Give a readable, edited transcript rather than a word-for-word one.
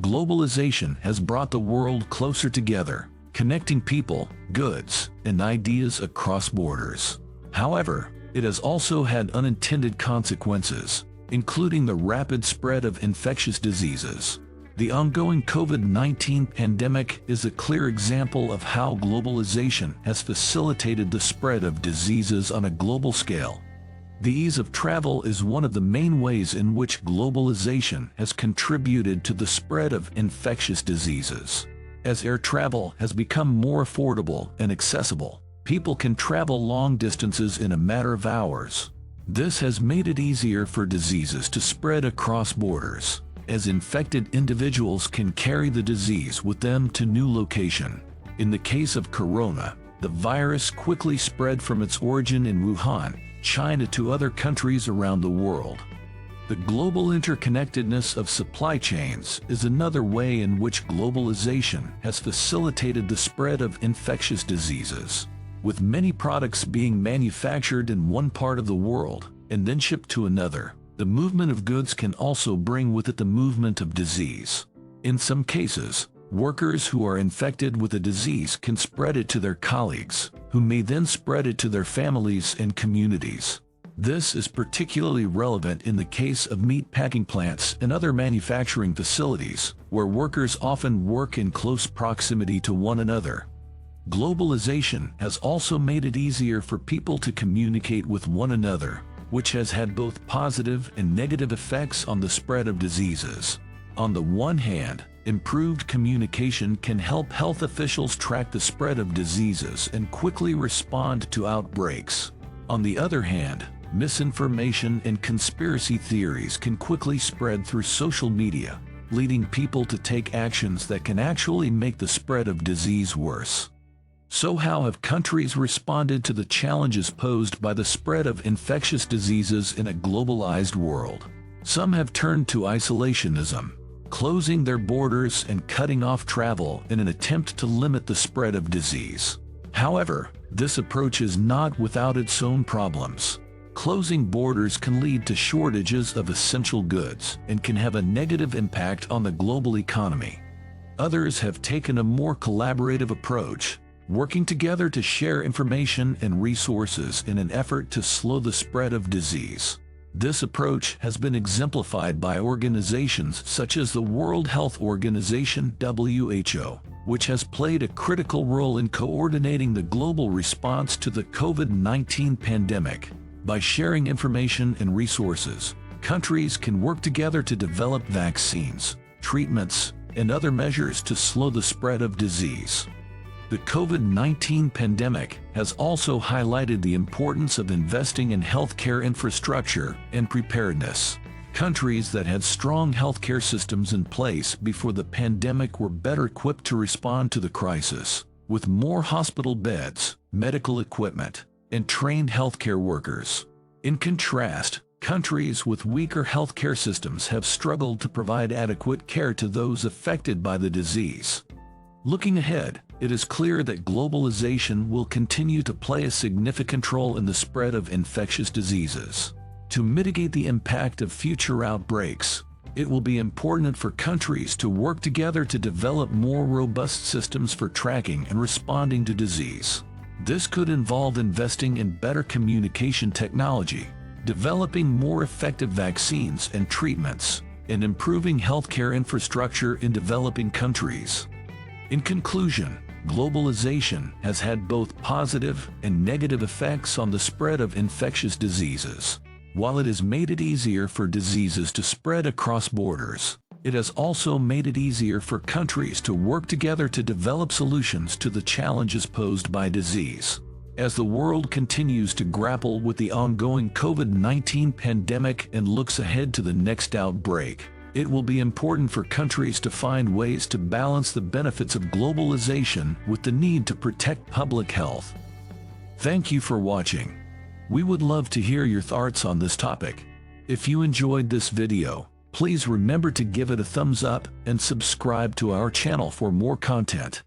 Globalization has brought the world closer together, connecting people, goods, and ideas across borders. However, it has also had unintended consequences, including the rapid spread of infectious diseases. The ongoing COVID-19 pandemic is a clear example of how globalization has facilitated the spread of diseases on a global scale. The ease of travel is one of the main ways in which globalization has contributed to the spread of infectious diseases. As air travel has become more affordable and accessible, people can travel long distances in a matter of hours. This has made it easier for diseases to spread across borders, as infected individuals can carry the disease with them to new location. In the case of corona, the virus quickly spread from its origin in Wuhan, China to other countries around the world. The global interconnectedness of supply chains is another way in which globalization has facilitated the spread of infectious diseases. With many products being manufactured in one part of the world and then shipped to another, the movement of goods can also bring with it the movement of disease. In some cases, workers who are infected with a disease can spread it to their colleagues, who may then spread it to their families and communities. This is particularly relevant in the case of meat packing plants and other manufacturing facilities, where workers often work in close proximity to one another. Globalization has also made it easier for people to communicate with one another, which has had both positive and negative effects on the spread of diseases. On the one hand, improved communication can help health officials track the spread of diseases and quickly respond to outbreaks. On the other hand, misinformation and conspiracy theories can quickly spread through social media, leading people to take actions that can actually make the spread of disease worse. So how have countries responded to the challenges posed by the spread of infectious diseases in a globalized world? Some have turned to isolationism, closing their borders and cutting off travel in an attempt to limit the spread of disease. However, this approach is not without its own problems. Closing borders can lead to shortages of essential goods and can have a negative impact on the global economy. Others have taken a more collaborative approach, working together to share information and resources in an effort to slow the spread of disease. This approach has been exemplified by organizations such as the World Health Organization (WHO), which has played a critical role in coordinating the global response to the COVID-19 pandemic. By sharing information and resources, countries can work together to develop vaccines, treatments, and other measures to slow the spread of disease. The COVID-19 pandemic has also highlighted the importance of investing in healthcare infrastructure and preparedness. Countries that had strong healthcare systems in place before the pandemic were better equipped to respond to the crisis, with more hospital beds, medical equipment, and trained healthcare workers. In contrast, countries with weaker healthcare systems have struggled to provide adequate care to those affected by the disease. Looking ahead, it is clear that globalization will continue to play a significant role in the spread of infectious diseases. To mitigate the impact of future outbreaks, it will be important for countries to work together to develop more robust systems for tracking and responding to disease. This could involve investing in better communication technology, developing more effective vaccines and treatments, and improving healthcare infrastructure in developing countries. In conclusion, globalization has had both positive and negative effects on the spread of infectious diseases. While it has made it easier for diseases to spread across borders, it has also made it easier for countries to work together to develop solutions to the challenges posed by disease. As the world continues to grapple with the ongoing COVID-19 pandemic and looks ahead to the next outbreak, it will be important for countries to find ways to balance the benefits of globalization with the need to protect public health. Thank you for watching. We would love to hear your thoughts on this topic. If you enjoyed this video, please remember to give it a thumbs up and subscribe to our channel for more content.